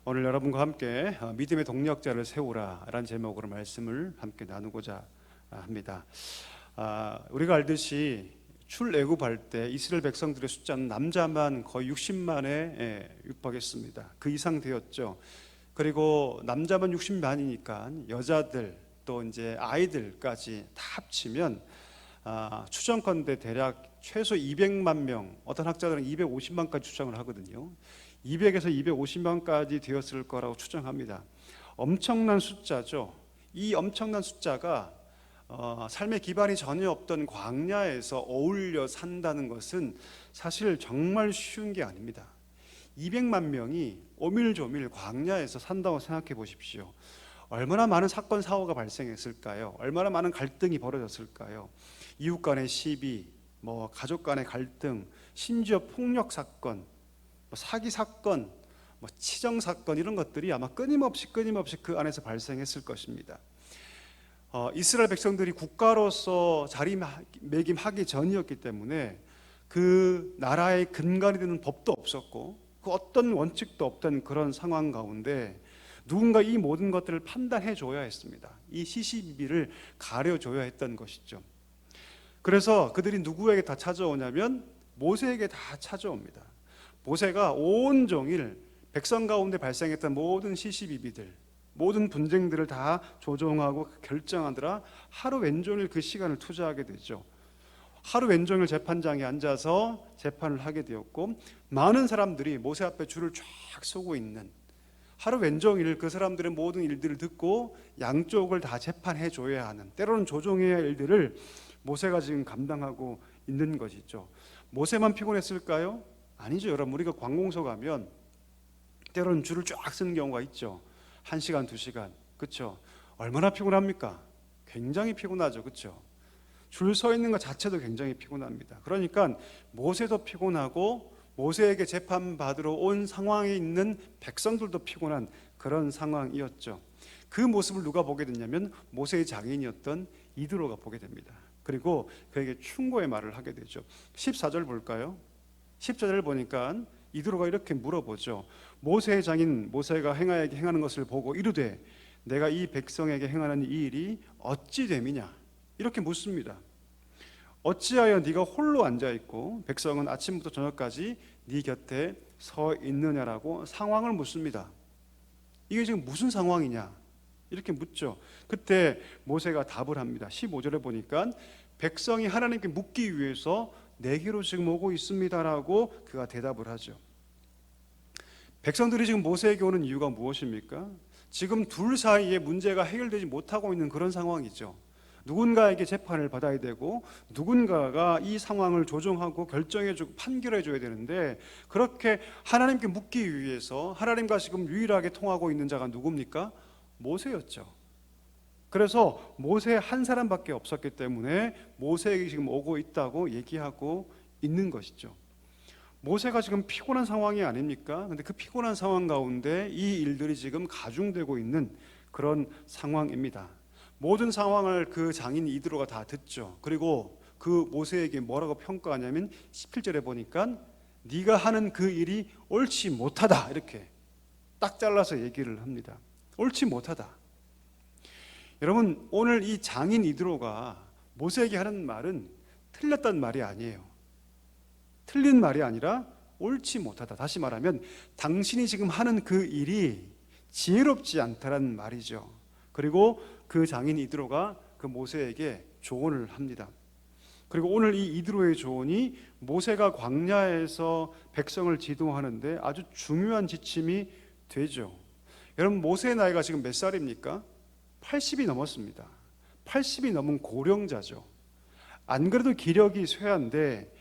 오늘 여러분과 함께 믿음의 동력자를 세우라 라는 제목으로 말씀을 함께 나누고자 합니다. 우리가 알듯이 출애굽할 때 이스라엘 백성들의 숫자는 남자만 거의 60만에 육박했습니다. 그 이상 되었죠. 그리고 남자만 60만이니까 여자들 또 이제 아이들까지 다 합치면 추정컨대 대략 최소 200만 명, 어떤 학자들은 250만까지 추정을 하거든요. 200에서 250만까지 되었을 거라고 추정합니다. 엄청난 숫자죠. 이 엄청난 숫자가 삶의 기반이 전혀 없던 광야에서 어울려 산다는 것은 사실 정말 쉬운 게 아닙니다. 200만 명이 오밀조밀 광야에서 산다고 생각해 보십시오. 얼마나 많은 사건 사고가 발생했을까요? 얼마나 많은 갈등이 벌어졌을까요? 이웃 간의 시비, 가족 간의 갈등, 심지어 폭력 사건, 사기 사건, 치정 사건, 이런 것들이 아마 끊임없이 그 안에서 발생했을 것입니다. 이스라엘 백성들이 국가로서 자리매김하기 전이었기 때문에 그 나라의 근간이 되는 법도 없었고 그 어떤 원칙도 없던 그런 상황 가운데 누군가 이 모든 것들을 판단해 줘야 했습니다. 이 시시비비를 가려줘야 했던 것이죠. 그래서 그들이 누구에게 다 찾아오냐면 모세에게 다 찾아옵니다. 모세가 온종일 백성 가운데 발생했던 모든 시시비비들, 모든 분쟁들을 다 조정하고 결정하느라 하루 왼종일 그 시간을 투자하게 되죠. 하루 왼종일 재판장에 앉아서 재판을 하게 되었고, 많은 사람들이 모세 앞에 줄을 쫙 서고 있는, 하루 왼종일 그 사람들의 모든 일들을 듣고 양쪽을 다 재판해 줘야 하는, 때로는 조정해야 할 일들을 모세가 지금 감당하고 있는 것이죠. 모세만 피곤했을까요? 아니죠. 여러분, 우리가 관공서 가면 때로는 줄을 쫙 서는 경우가 있죠. 1시간, 2시간. 그렇죠? 얼마나 피곤합니까? 굉장히 피곤하죠. 그렇죠? 줄 서 있는 것 자체도 굉장히 피곤합니다. 그러니까 모세도 피곤하고 모세에게 재판받으러 온 상황에 있는 백성들도 피곤한 그런 상황이었죠. 그 모습을 누가 보게 됐냐면 모세의 장인이었던 이드로가 보게 됩니다. 그리고 그에게 충고의 말을 하게 되죠. 14절 볼까요? 14절 보니까 이드로가 이렇게 물어보죠. 모세의 장인 모세가 행하는 것을 보고 이르되 내가 이 백성에게 행하는 이 일이 어찌 됨이냐, 이렇게 묻습니다. 어찌하여 네가 홀로 앉아있고 백성은 아침부터 저녁까지 네 곁에 서 있느냐라고 상황을 묻습니다. 이게 지금 무슨 상황이냐 이렇게 묻죠. 그때 모세가 답을 합니다. 15절에 보니까 백성이 하나님께 묻기 위해서 내게로 지금 오고 있습니다라고 그가 대답을 하죠. 백성들이 지금 모세에게 오는 이유가 무엇입니까? 지금 둘 사이에 문제가 해결되지 못하고 있는 그런 상황이죠. 누군가에게 재판을 받아야 되고 누군가가 이 상황을 조정하고 결정해주고 판결해줘야 되는데, 그렇게 하나님께 묻기 위해서 하나님과 지금 유일하게 통하고 있는 자가 누굽니까? 모세였죠. 그래서 모세 한 사람밖에 없었기 때문에 모세에게 지금 오고 있다고 얘기하고 있는 것이죠. 모세가 지금 피곤한 상황이 아닙니까? 근데 그 피곤한 상황 가운데 이 일들이 지금 가중되고 있는 그런 상황입니다. 모든 상황을 그 장인 이드로가 다 듣죠. 그리고 그 모세에게 뭐라고 평가하냐면 17절에 보니까 네가 하는 그 일이 옳지 못하다, 이렇게 딱 잘라서 얘기를 합니다. 옳지 못하다. 여러분, 오늘 이 장인 이드로가 모세에게 하는 말은 틀렸단 말이 아니에요. 틀린 말이 아니라 옳지 못하다. 다시 말하면 당신이 지금 하는 그 일이 지혜롭지 않다라는 말이죠. 그리고 그 장인 이드로가 그 모세에게 조언을 합니다. 그리고 오늘 이 이드로의 조언이 모세가 광야에서 백성을 지도하는데 아주 중요한 지침이 되죠. 여러분, 모세의 나이가 지금 몇 살입니까? 80이 넘었습니다. 80이 넘은 고령자죠. 안 그래도 기력이 쇠한데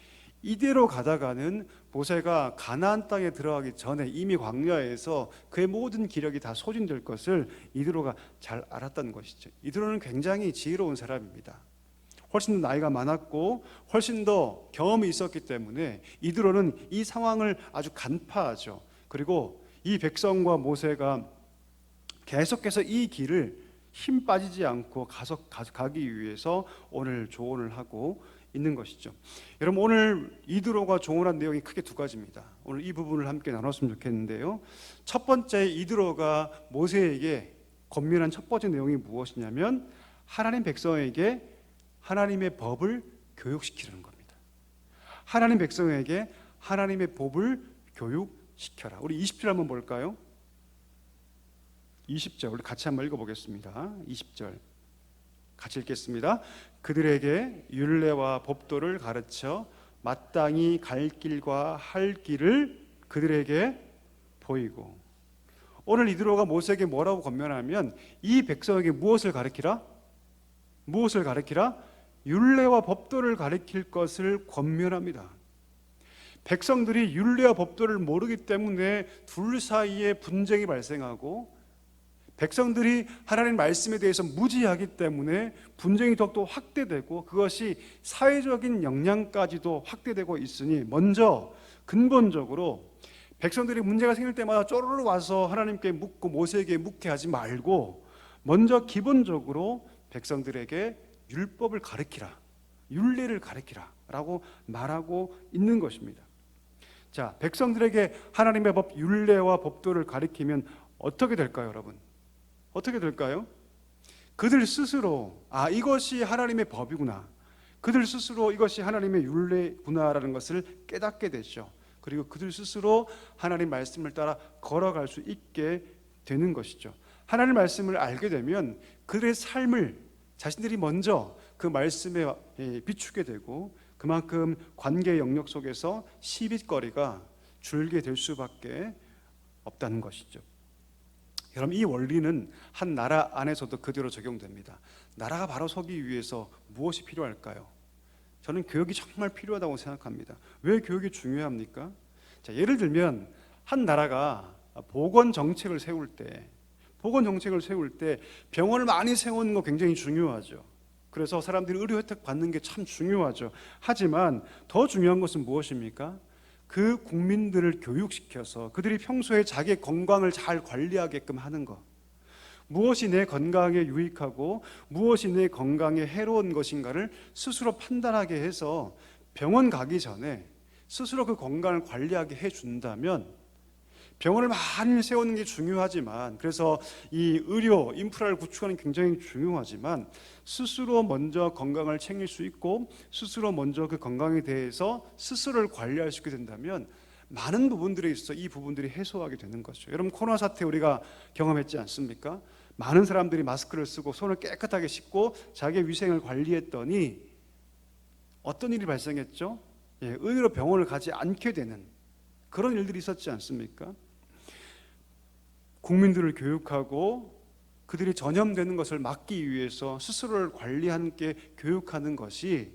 이대로 가다가는 모세가 가나안 땅에 들어가기 전에 이미 광야에서 그의 모든 기력이 다 소진될 것을 이드로가 잘 알았던 것이죠. 이드로는 굉장히 지혜로운 사람입니다. 훨씬 더 나이가 많았고 훨씬 더 경험이 있었기 때문에 이드로는 이 상황을 아주 간파하죠. 그리고 이 백성과 모세가 계속해서 이 길을 힘 빠지지 않고 가기 위해서 오늘 조언을 하고 있는 것이죠. 여러분, 오늘 이드로가 조언한 내용이 크게 두 가지입니다. 오늘 이 부분을 함께 나눴으면 좋겠는데요. 첫 번째, 이드로가 모세에게 권면한 첫 번째 내용이 무엇이냐면 하나님 백성에게 하나님의 법을 교육시키는 겁니다. 하나님 백성에게 하나님의 법을 교육시켜라. 우리 20절 한번 볼까요? 20절 우리 같이 한번 읽어보겠습니다. 20절 같이 읽겠습니다. 그들에게 율례와 법도를 가르쳐 마땅히 갈 길과 할 길을 그들에게 보이고. 오늘 이드로가 모세에게 뭐라고 권면하면 이 백성에게 무엇을 가르치라? 무엇을 가르치라? 율례와 법도를 가르칠 것을 권면합니다. 백성들이 율례와 법도를 모르기 때문에 둘 사이에 분쟁이 발생하고, 백성들이 하나님 말씀에 대해서 무지하기 때문에 분쟁이 더욱더 확대되고, 그것이 사회적인 영향까지도 확대되고 있으니, 먼저 근본적으로 백성들이 문제가 생길 때마다 쪼르르 와서 하나님께 묻고 모세에게 묻게 하지 말고, 먼저 기본적으로 백성들에게 율법을 가르치라, 율례를 가르치라 라고 말하고 있는 것입니다. 자, 백성들에게 하나님의 법, 율례와 법도를 가르치면 어떻게 될까요, 여러분? 어떻게 될까요? 그들 스스로 이것이 하나님의 법이구나, 그들 스스로 이것이 하나님의 율례구나라는 것을 깨닫게 되죠. 그리고 그들 스스로 하나님 말씀을 따라 걸어갈 수 있게 되는 것이죠. 하나님 말씀을 알게 되면 그들의 삶을 자신들이 먼저 그 말씀에 비추게 되고, 그만큼 관계 영역 속에서 시비거리가 줄게 될 수밖에 없다는 것이죠. 여러분, 이 원리는 한 나라 안에서도 그대로 적용됩니다. 나라가 바로 서기 위해서 무엇이 필요할까요? 저는 교육이 정말 필요하다고 생각합니다. 왜 교육이 중요합니까? 자, 예를 들면 한 나라가 보건 정책을 세울 때 병원을 많이 세우는 거 굉장히 중요하죠. 그래서 사람들이 의료 혜택 받는 게 참 중요하죠. 하지만 더 중요한 것은 무엇입니까? 그 국민들을 교육시켜서 그들이 평소에 자기 건강을 잘 관리하게끔 하는 것, 무엇이 내 건강에 유익하고 무엇이 내 건강에 해로운 것인가를 스스로 판단하게 해서 병원 가기 전에 스스로 그 건강을 관리하게 해준다면, 병원을 많이 세우는 게 중요하지만, 그래서 이 의료 인프라를 구축하는 게 굉장히 중요하지만, 스스로 먼저 건강을 챙길 수 있고 스스로 먼저 그 건강에 대해서 스스로를 관리할 수 있게 된다면 많은 부분들에 있어 이 부분들이 해소하게 되는 거죠. 여러분, 코로나 사태 우리가 경험했지 않습니까? 많은 사람들이 마스크를 쓰고 손을 깨끗하게 씻고 자기의 위생을 관리했더니 어떤 일이 발생했죠? 의외로 병원을 가지 않게 되는 그런 일들이 있었지 않습니까? 국민들을 교육하고 그들이 전염되는 것을 막기 위해서 스스로를 관리하는 게 교육하는 것이,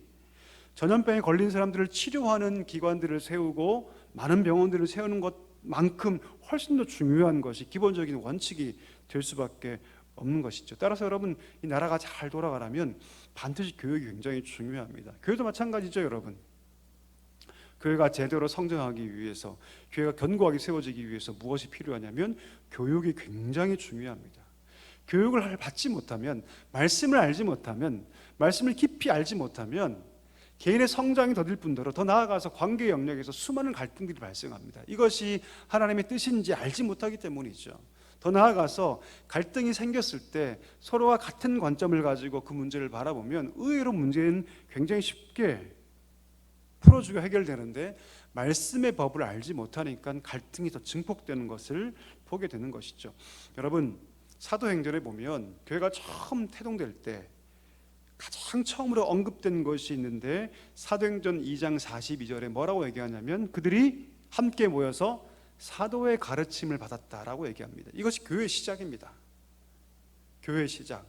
전염병에 걸린 사람들을 치료하는 기관들을 세우고 많은 병원들을 세우는 것만큼 훨씬 더 중요한 것이 기본적인 원칙이 될 수밖에 없는 것이죠. 따라서 여러분, 이 나라가 잘 돌아가려면 반드시 교육이 굉장히 중요합니다. 교회도 마찬가지죠, 여러분. 교회가 제대로 성장하기 위해서, 교회가 견고하게 세워지기 위해서 무엇이 필요하냐면 교육이 굉장히 중요합니다. 교육을 받지 못하면, 말씀을 알지 못하면, 말씀을 깊이 알지 못하면 개인의 성장이 더딜 뿐더러 더 나아가서 관계 영역에서 수많은 갈등들이 발생합니다. 이것이 하나님의 뜻인지 알지 못하기 때문이죠. 더 나아가서 갈등이 생겼을 때 서로와 같은 관점을 가지고 그 문제를 바라보면 의외로 문제는 굉장히 쉽게 풀어주고 해결되는데, 말씀의 법을 알지 못하니까 갈등이 더 증폭되는 것을 보게 되는 것이죠. 여러분, 사도행전에 보면 교회가 처음 태동될 때 가장 처음으로 언급된 것이 있는데, 사도행전 2장 42절에 뭐라고 얘기하냐면 그들이 함께 모여서 사도의 가르침을 받았다라고 얘기합니다. 이것이 교회의 시작입니다. 교회의 시작.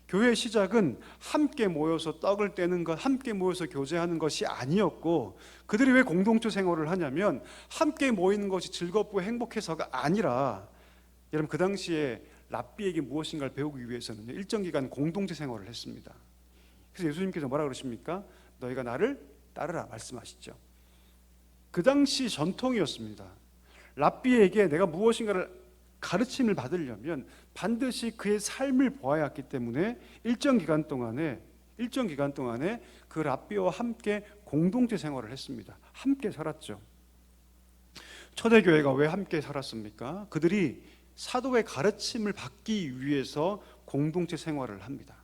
교회의 시작은 함께 모여서 떡을 떼는 것, 함께 모여서 교제하는 것이 아니었고, 그들이 왜 공동체 생활을 하냐면 함께 모이는 것이 즐겁고 행복해서가 아니라, 여러분, 그 당시에 랍비에게 무엇인가를 배우기 위해서는 일정 기간 공동체 생활을 했습니다. 그래서 예수님께서 뭐라 그러십니까? 너희가 나를 따르라 말씀하시죠. 그 당시 전통이었습니다. 랍비에게 내가 무엇인가를 가르침을 받으려면 반드시 그의 삶을 보아야 했기 때문에 일정 기간 동안에 일정 기간 동안에 그 랍비와 함께 공동체 생활을 했습니다. 함께 살았죠. 초대교회가 왜 함께 살았습니까? 그들이 사도의 가르침을 받기 위해서 공동체 생활을 합니다.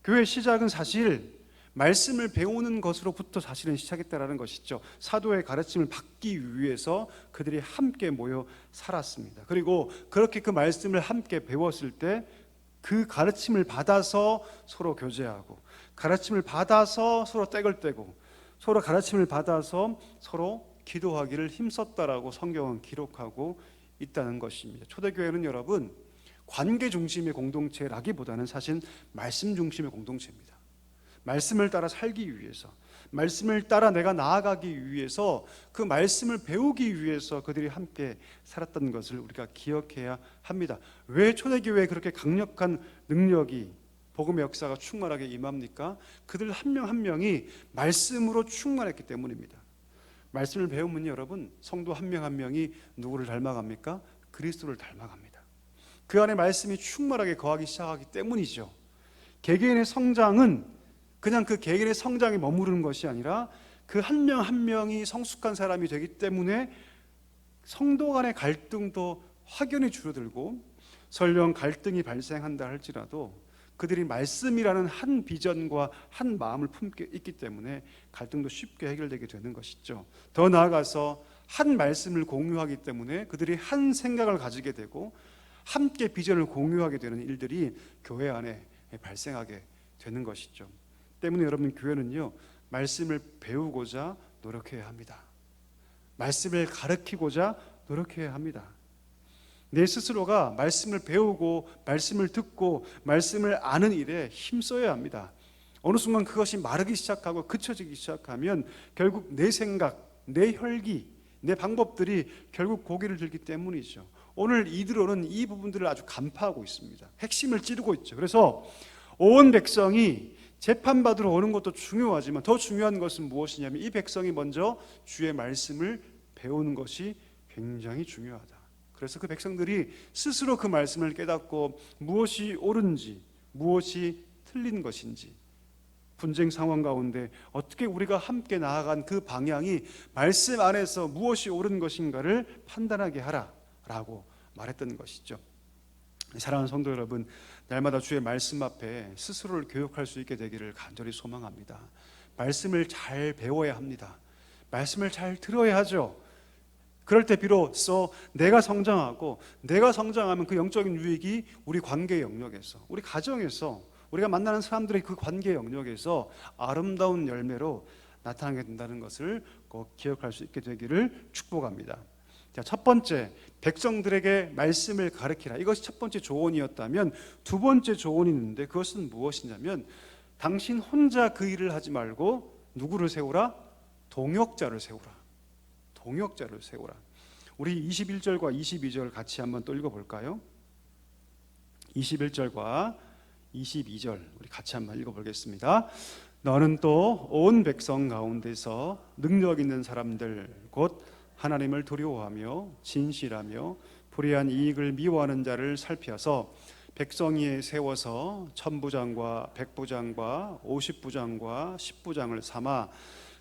교회 시작은 사실 말씀을 배우는 것으로부터 사실은 시작했다라는 것이죠. 사도의 가르침을 받기 위해서 그들이 함께 모여 살았습니다. 그리고 그렇게 그 말씀을 함께 배웠을 때 그 가르침을 받아서 서로 교제하고, 가르침을 받아서 서로 떼걸 떼고, 서로 가르침을 받아서 서로 기도하기를 힘썼다라고 성경은 기록하고 있다는 것입니다. 초대교회는 여러분, 관계 중심의 공동체라기보다는 사실 말씀 중심의 공동체입니다. 말씀을 따라 살기 위해서, 말씀을 따라 내가 나아가기 위해서, 그 말씀을 배우기 위해서 그들이 함께 살았던 것을 우리가 기억해야 합니다. 왜 초대교회에 그렇게 강력한 능력이, 복음의 역사가 충만하게 임합니까? 그들 한 명 한 명이 말씀으로 충만했기 때문입니다. 말씀을 배우면 여러분, 성도 한 명 한 명이 누구를 닮아갑니까? 그리스도를 닮아갑니다. 그 안에 말씀이 충만하게 거하기 시작하기 때문이죠. 개개인의 성장은 그냥 그 개개인의 성장에 머무르는 것이 아니라 그 한 명 한 명이 성숙한 사람이 되기 때문에 성도 간의 갈등도 확연히 줄어들고, 설령 갈등이 발생한다 할지라도 그들이 말씀이라는 한 비전과 한 마음을 품고 있기 때문에 갈등도 쉽게 해결되게 되는 것이죠. 더 나아가서 한 말씀을 공유하기 때문에 그들이 한 생각을 가지게 되고 함께 비전을 공유하게 되는 일들이 교회 안에 발생하게 되는 것이죠. 때문에 여러분, 교회는요, 말씀을 배우고자 노력해야 합니다. 말씀을 가르치고자 노력해야 합니다. 내 스스로가 말씀을 배우고 말씀을 듣고 말씀을 아는 일에 힘써야 합니다. 어느 순간 그것이 마르기 시작하고 그쳐지기 시작하면 결국 내 생각, 내 혈기, 내 방법들이 결국 고개를 들기 때문이죠. 오늘 이드로는 이 부분들을 아주 간파하고 있습니다. 핵심을 찌르고 있죠. 그래서 온 백성이 재판받으러 오는 것도 중요하지만 더 중요한 것은 무엇이냐면 이 백성이 먼저 주의 말씀을 배우는 것이 굉장히 중요하다. 그래서 그 백성들이 스스로 그 말씀을 깨닫고 무엇이 옳은지, 무엇이 틀린 것인지, 분쟁 상황 가운데 어떻게 우리가 함께 나아간 그 방향이 말씀 안에서 무엇이 옳은 것인가를 판단하게 하라라고 말했던 것이죠. 사랑하는 성도 여러분, 날마다 주의 말씀 앞에 스스로를 교육할 수 있게 되기를 간절히 소망합니다. 말씀을 잘 배워야 합니다. 말씀을 잘 들어야 하죠. 그럴 때 비로소 내가 성장하고, 내가 성장하면 그 영적인 유익이 우리 관계 영역에서, 우리 가정에서, 우리가 만나는 사람들의 그 관계 영역에서 아름다운 열매로 나타나게 된다는 것을 꼭 기억할 수 있게 되기를 축복합니다. 자, 첫 번째, 백성들에게 말씀을 가르치라. 이것이 첫 번째 조언이었다면, 두 번째 조언이 있는데 그것은 무엇이냐면, 당신 혼자 그 일을 하지 말고 누구를 세우라? 동역자를 세우라. 동역자를 세우라. 우리 21절과 22절 같이 한번 또 읽어볼까요? 21절과 22절 우리 같이 한번 읽어보겠습니다. 너는 또 온 백성 가운데서 능력 있는 사람들 곧 하나님을 두려워하며 진실하며 불의한 이익을 미워하는 자를 살피어서 백성 위에 세워서 천부장과 백부장과 50부장과 10부장을 삼아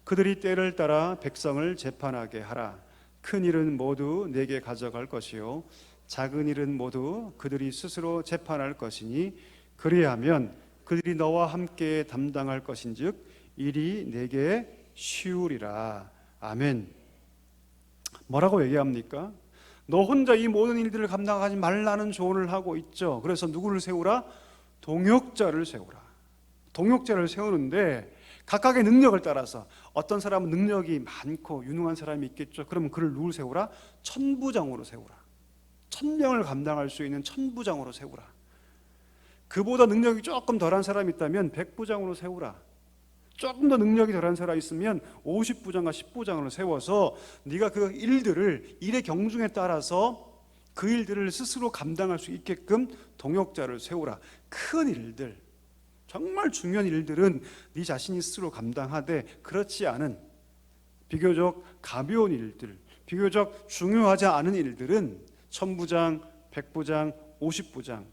그들이 때를 따라 백성을 재판하게 하라. 큰 일은 모두 내게 가져갈 것이요 작은 일은 모두 그들이 스스로 재판할 것이니 그리하면 그들이 너와 함께 담당할 것인즉 일이 내게 쉬우리라. 아멘. 뭐라고 얘기합니까? 너 혼자 이 모든 일들을 감당하지 말라는 조언을 하고 있죠. 그래서 누구를 세우라? 동역자를 세우라. 동역자를 세우는데 각각의 능력을 따라서 어떤 사람은 능력이 많고 유능한 사람이 있겠죠. 그러면 그를 누굴 세우라? 천부장으로 세우라. 1000명을 감당할 수 있는 천부장으로 세우라. 그보다 능력이 조금 덜한 사람이 있다면 백부장으로 세우라. 조금 더 능력이 덜한 사람이 있으면 50부장과 10부장으로 세워서 네가 그 일들을, 일의 경중에 따라서 그 일들을 스스로 감당할 수 있게끔 동역자를 세우라. 큰 일들, 정말 중요한 일들은 네 자신이 스스로 감당하되 그렇지 않은 비교적 가벼운 일들, 비교적 중요하지 않은 일들은 천부장, 백부장, 50부장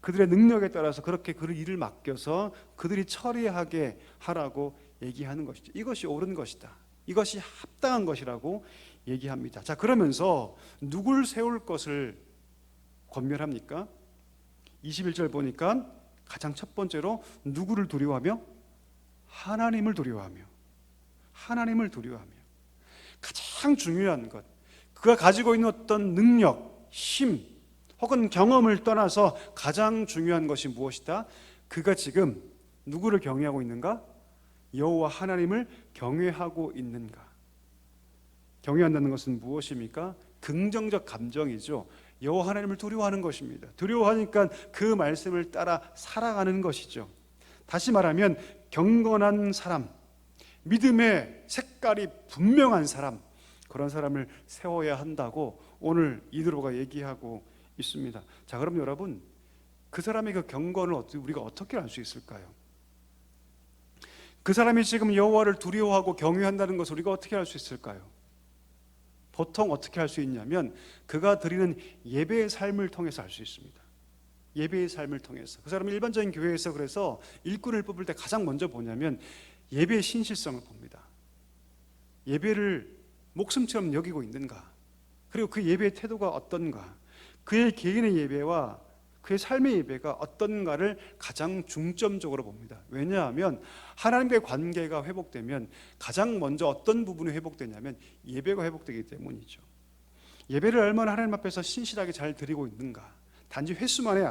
그들의 능력에 따라서 그렇게 그 일을 맡겨서 그들이 처리하게 하라고 얘기하는 것이죠. 이것이 옳은 것이다, 이것이 합당한 것이라고 얘기합니다. 자, 그러면서 누굴 세울 것을 권면합니까? 21절 보니까 가장 첫 번째로 누구를 두려워하며? 하나님을 두려워하며. 하나님을 두려워하며. 가장 중요한 것, 그가 가지고 있는 어떤 능력, 힘 혹은 경험을 떠나서 가장 중요한 것이 무엇이다? 그가 지금 누구를 경외하고 있는가? 여호와 하나님을 경외하고 있는가? 경외한다는 것은 무엇입니까? 긍정적 감정이죠. 여호와 하나님을 두려워하는 것입니다. 두려워하니까 그 말씀을 따라 살아가는 것이죠. 다시 말하면 경건한 사람, 믿음의 색깔이 분명한 사람, 그런 사람을 세워야 한다고 오늘 이드로가 얘기하고 있습니다. 자, 그럼 여러분, 그 사람의 그 경건을 우리가 어떻게 알 수 있을까요? 그 사람이 지금 여호와를 두려워하고 경외한다는 것을 우리가 어떻게 알 수 있을까요? 보통 어떻게 할 수 있냐면 그가 드리는 예배의 삶을 통해서 알 수 있습니다. 예배의 삶을 통해서. 그 사람이 일반적인 교회에서 그래서 일꾼을 뽑을 때 가장 먼저 보냐면 예배의 신실성을 봅니다. 예배를 목숨처럼 여기고 있는가, 그리고 그 예배의 태도가 어떤가, 그의 개인의 예배와 그의 삶의 예배가 어떤가를 가장 중점적으로 봅니다. 왜냐하면 하나님과의 관계가 회복되면 가장 먼저 어떤 부분이 회복되냐면 예배가 회복되기 때문이죠. 예배를 얼마나 하나님 앞에서 신실하게 잘 드리고 있는가, 단지 횟수만이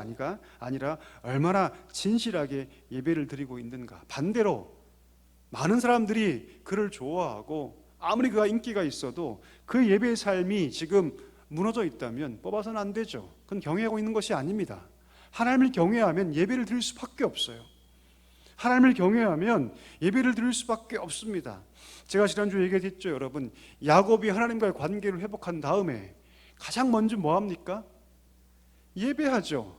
아니라 얼마나 진실하게 예배를 드리고 있는가. 반대로 많은 사람들이 그를 좋아하고 아무리 그가 인기가 있어도 그 예배의 삶이 지금 무너져 있다면 뽑아서는 안 되죠. 그건 경외하고 있는 것이 아닙니다. 하나님을 경외하면 예배를 드릴 수밖에 없어요. 하나님을 경외하면 예배를 드릴 수밖에 없습니다. 제가 지난주에 얘기했죠, 여러분. 야곱이 하나님과의 관계를 회복한 다음에 가장 먼저 뭐 합니까? 예배하죠.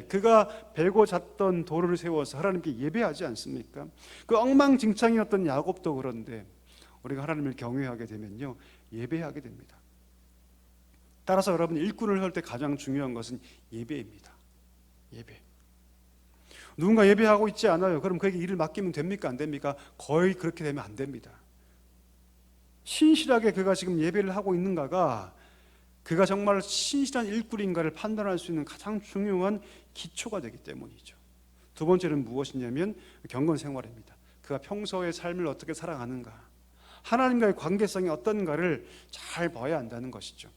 그가 베고 잤던 돌을 세워서 하나님께 예배하지 않습니까? 그 엉망진창이었던 야곱도 그런데 우리가 하나님을 경외하게 되면요, 예배하게 됩니다. 따라서 여러분, 일꾼을 할 때 가장 중요한 것은 예배입니다. 예배. 누군가 예배하고 있지 않아요. 그럼 그에게 일을 맡기면 됩니까? 안 됩니까? 거의 그렇게 되면 안 됩니다. 신실하게 그가 지금 예배를 하고 있는가가 그가 정말 신실한 일꾼인가를 판단할 수 있는 가장 중요한 기초가 되기 때문이죠. 두 번째는 무엇이냐면 경건 생활입니다. 그가 평소의 삶을 어떻게 살아가는가, 하나님과의 관계성이 어떤가를 잘 봐야 한다는 것이죠.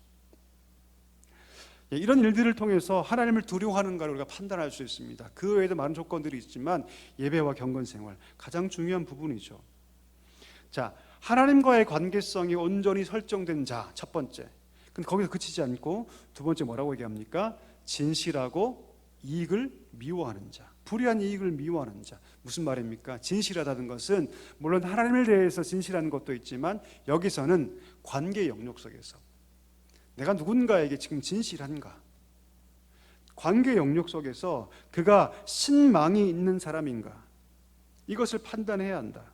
이런 일들을 통해서 하나님을 두려워하는가를 우리가 판단할 수 있습니다. 그 외에도 많은 조건들이 있지만 예배와 경건 생활 가장 중요한 부분이죠. 자, 하나님과의 관계성이 온전히 설정된 자, 첫 번째. 근데 거기서 그치지 않고 두 번째 뭐라고 얘기합니까? 진실하고 이익을 미워하는 자, 불의한 이익을 미워하는 자. 무슨 말입니까? 진실하다는 것은 물론 하나님에 대해서 진실한 것도 있지만 여기서는 관계 영역 속에서 내가 누군가에게 지금 진실한가, 관계 영역 속에서 그가 신망이 있는 사람인가, 이것을 판단해야 한다.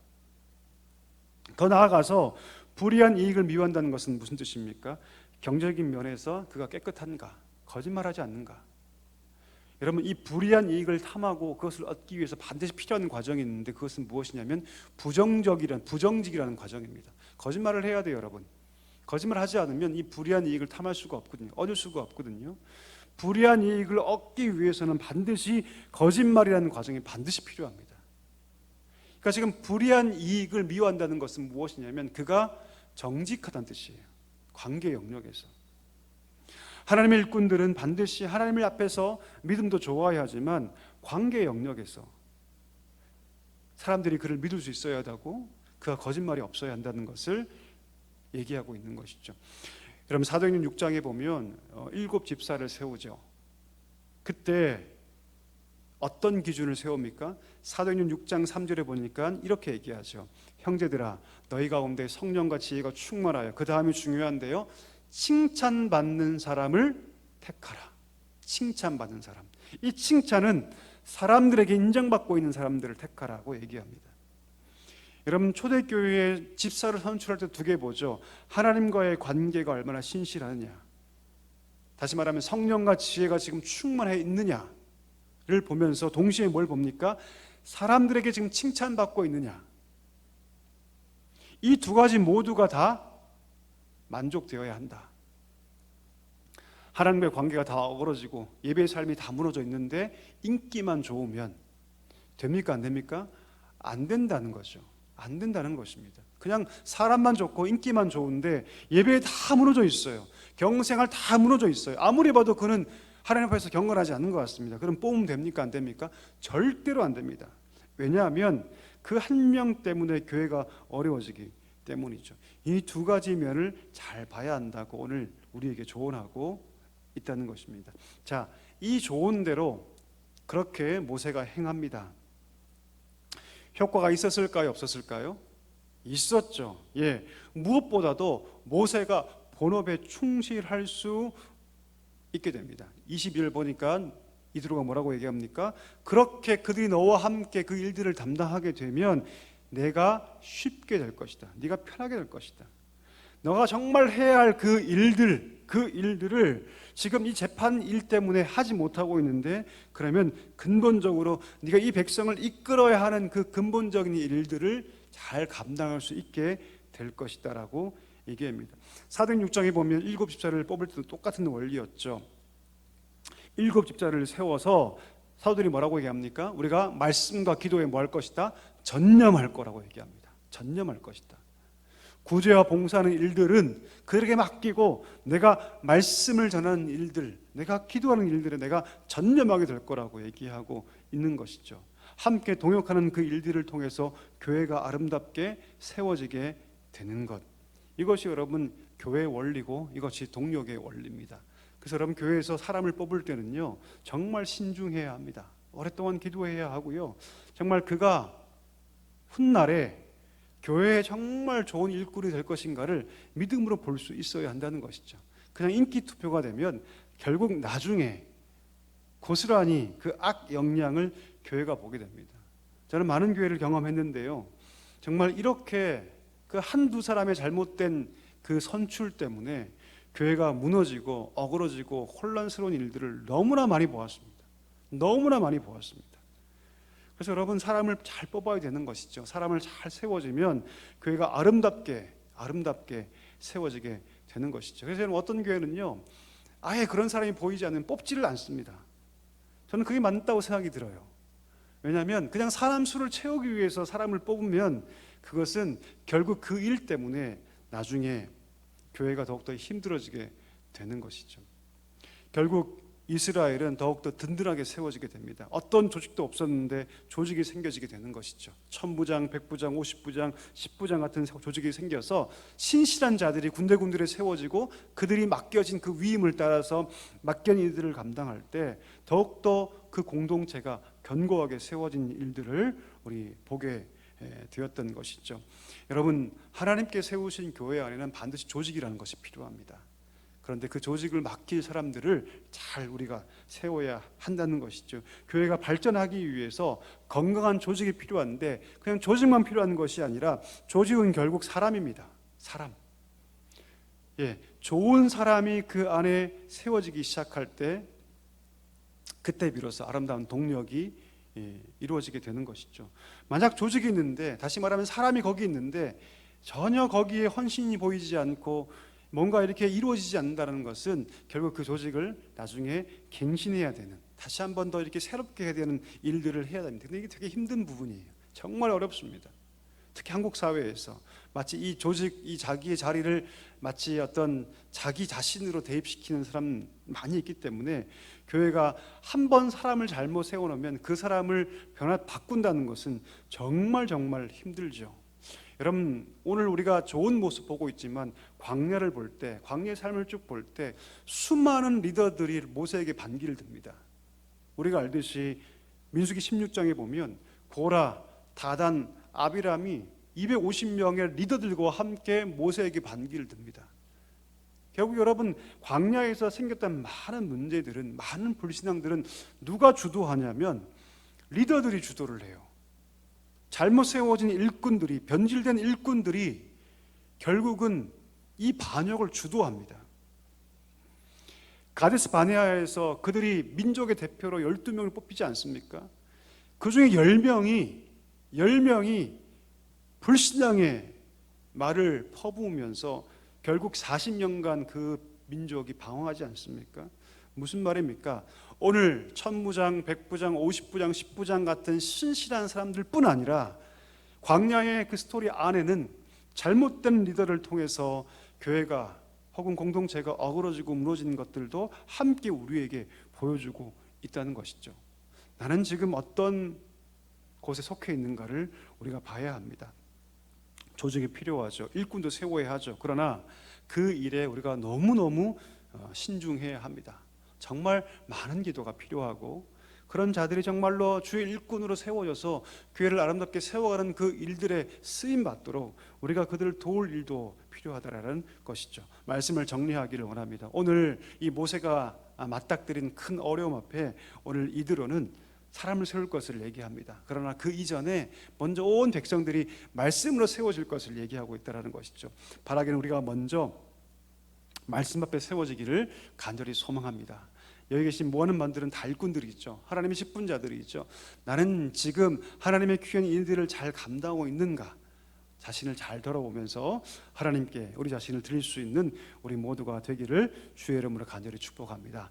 더 나아가서 불의한 이익을 미워한다는 것은 무슨 뜻입니까? 경제적인 면에서 그가 깨끗한가, 거짓말하지 않는가. 여러분, 이 불의한 이익을 탐하고 그것을 얻기 위해서 반드시 필요한 과정이 있는데 그것은 무엇이냐면 부정직이라는 과정입니다. 거짓말을 해야 돼요, 여러분. 거짓말하지 않으면 이 불의한 이익을 탐할 수가 없거든요. 얻을 수가 없거든요. 불의한 이익을 얻기 위해서는 반드시 거짓말이라는 과정이 반드시 필요합니다. 그러니까 지금 불의한 이익을 미워한다는 것은 무엇이냐면 그가 정직하다는 뜻이에요. 관계 영역에서. 하나님의 일꾼들은 반드시 하나님을 앞에서 믿음도 좋아야 하지만 관계 영역에서 사람들이 그를 믿을 수 있어야 하고 그가 거짓말이 없어야 한다는 것을 얘기하고 있는 것이죠. 여러분, 사도행전 6장에 보면 7 집사를 세우죠. 그때 어떤 기준을 세웁니까? 사도행전 6장 3절에 보니까 이렇게 얘기하죠. 형제들아, 너희 가운데 성령과 지혜가 충만하여, 그 다음이 중요한데요, 칭찬받는 사람을 택하라. 칭찬받는 사람. 이 칭찬은 사람들에게 인정받고 있는 사람들을 택하라고 얘기합니다. 여러분, 초대교회의 집사를 선출할 때 두 개 보죠. 하나님과의 관계가 얼마나 신실하느냐, 다시 말하면 성령과 지혜가 지금 충만해 있느냐, 보면서 동시에 뭘 봅니까? 사람들에게 지금 칭찬받고 있느냐? 이 두 가지 모두가 다 만족되어야 한다. 하나님과의 관계가 다 어그러지고 예배의 삶이 다 무너져 있는데 인기만 좋으면 됩니까? 안 됩니까? 안 된다는 거죠. 안 된다는 것입니다. 그냥 사람만 좋고 인기만 좋은데 예배에 다 무너져 있어요. 경생활 다 무너져 있어요. 아무리 봐도 그는 하나님 앞에서 경건하지 않는 것 같습니다. 그럼 뽑으면 됩니까? 안 됩니까? 절대로 안 됩니다. 왜냐하면 그 한 명 때문에 교회가 어려워지기 때문이죠. 이 두 가지 면을 잘 봐야 한다고 오늘 우리에게 조언하고 있다는 것입니다. 자, 이 조언대로 그렇게 모세가 행합니다. 효과가 있었을까요? 없었을까요? 있었죠. 예, 무엇보다도 모세가 본업에 충실할 수 있게 됩니다. 21절 보니까 이드로가 뭐라고 얘기합니까? 그렇게 그들이 너와 함께 그 일들을 담당하게 되면 내가 쉽게 될 것이다. 네가 편하게 될 것이다. 너가 정말 해야 할 그 일들을 지금 이 재판 일 때문에 하지 못하고 있는데, 그러면 근본적으로 네가 이 백성을 이끌어야 하는 그 근본적인 일들을 잘 감당할 수 있게 될 것이다 라고 얘기합니다. 사도행 6장에 보면 7집사를 뽑을 때도 똑같은 원리였죠. 7집사를 세워서 사도들이 뭐라고 얘기합니까? 우리가 말씀과 기도에 뭐 할 것이다? 전념할 거라고 얘기합니다. 전념할 것이다. 구제와 봉사하는 일들은 그들에게 맡기고 내가 말씀을 전하는 일들, 내가 기도하는 일들에 내가 전념하게 될 거라고 얘기하고 있는 것이죠. 함께 동역하는 그 일들을 통해서 교회가 아름답게 세워지게 되는 것, 이것이 여러분 교회의 원리고 이것이 동력의 원리입니다. 그래서 여러분 교회에서 사람을 뽑을 때는요 정말 신중해야 합니다. 오랫동안 기도해야 하고요, 정말 그가 훗날에 교회에 정말 좋은 일꾼이 될 것인가를 믿음으로 볼 수 있어야 한다는 것이죠. 그냥 인기 투표가 되면 결국 나중에 고스란히 그 악 영향을 교회가 보게 됩니다. 저는 많은 교회를 경험했는데요, 정말 이렇게 그 한두 사람의 잘못된 그 선출 때문에 교회가 무너지고 어그러지고 혼란스러운 일들을 너무나 많이 보았습니다. 너무나 많이 보았습니다. 그래서 여러분 사람을 잘 뽑아야 되는 것이죠. 사람을 잘 세워지면 교회가 아름답게 세워지게 되는 것이죠. 그래서 저는 어떤 교회는요 아예 그런 사람이 보이지 않으면 뽑지를 않습니다. 저는 그게 맞다고 생각이 들어요. 왜냐하면 그냥 사람 수를 채우기 위해서 사람을 뽑으면 그것은 결국 그 일 때문에 나중에 교회가 더욱더 힘들어지게 되는 것이죠. 결국 이스라엘은 더욱더 든든하게 세워지게 됩니다. 어떤 조직도 없었는데 조직이 생겨지게 되는 것이죠. 1000부장, 100부장, 50부장, 10부장 같은 조직이 생겨서 신실한 자들이 군데군데 세워지고 그들이 맡겨진 그 위임을 따라서 맡겨진 일들을 감당할 때 더욱더 그 공동체가 견고하게 세워진 일들을 우리 보게 되었던 것이죠. 여러분 하나님께 세우신 교회 안에는 반드시 조직이라는 것이 필요합니다. 그런데 그 조직을 맡길 사람들을 잘 우리가 세워야 한다는 것이죠. 교회가 발전하기 위해서 건강한 조직이 필요한데 그냥 조직만 필요한 것이 아니라 조직은 결국 사람입니다. 사람. 예, 좋은 사람이 그 안에 세워지기 시작할 때 그때 비로소 아름다운 동력이 이루어지게 되는 것이죠. 만약 조직이 있는데, 다시 말하면 사람이 거기 있는데 전혀 거기에 헌신이 보이지 않고 뭔가 이렇게 이루어지지 않는다는 것은 결국 그 조직을 나중에 갱신해야 되는, 다시 한 번 더 이렇게 새롭게 해야 되는 일들을 해야 됩니다. 근데 이게 되게 힘든 부분이에요. 정말 어렵습니다. 특히 한국 사회에서 마치 이 조직, 이 자기의 자리를 마치 어떤 자기 자신으로 대입시키는 사람 많이 있기 때문에 교회가 한 번 사람을 잘못 세워놓으면 그 사람을 바꾼다는 것은 정말 힘들죠. 여러분 오늘 우리가 좋은 모습 보고 있지만 광야를 볼 때, 광야의 삶을 쭉 볼 때 수많은 리더들이 모세에게 반기를 듭니다. 우리가 알듯이 민수기 16장에 보면 고라, 다단, 아비람이 250명의 리더들과 함께 모세에게 반기를 듭니다. 결국 여러분 광야에서 생겼던 많은 문제들은, 많은 불신앙들은 누가 주도하냐면 리더들이 주도를 해요. 잘못 세워진 일꾼들이, 변질된 일꾼들이 결국은 이 반역을 주도합니다. 가데스 바네아에서 그들이 민족의 대표로 12명을 뽑히지 않습니까? 그 중에 10명이 불신앙의 말을 퍼부으면서 결국 40년간 그 민족이 방황하지 않습니까? 무슨 말입니까? 오늘 천부장, 백부장, 50부장, 10부장 같은 신실한 사람들 뿐 아니라 광야의 그 스토리 안에는 잘못된 리더를 통해서 교회가 혹은 공동체가 어그러지고 무너지는 것들도 함께 우리에게 보여주고 있다는 것이죠. 나는 지금 어떤 곳에 속해 있는가를 우리가 봐야 합니다. 조직이 필요하죠. 일꾼도 세워야 하죠. 그러나 그 일에 우리가 너무너무 신중해야 합니다. 정말 많은 기도가 필요하고 그런 자들이 정말로 주의 일꾼으로 세워져서 교회를 아름답게 세워가는 그 일들에 쓰임 받도록 우리가 그들을 도울 일도 필요하다라는 것이죠. 말씀을 정리하기를 원합니다. 오늘 이 모세가 맞닥뜨린 큰 어려움 앞에 오늘 이드로는 사람을 세울 것을 얘기합니다. 그러나 그 이전에 먼저 온 백성들이 말씀으로 세워질 것을 얘기하고 있다는 것이죠. 바라기는 우리가 먼저 말씀 앞에 세워지기를 간절히 소망합니다. 여기 계신 모아는 만들은 다 일꾼들이 있죠. 하나님의 직분자들이 있죠. 나는 지금 하나님의 귀한 일들을 잘 감당하고 있는가? 자신을 잘 돌아보면서 하나님께 우리 자신을 드릴 수 있는 우리 모두가 되기를 주의 이름으로 간절히 축복합니다.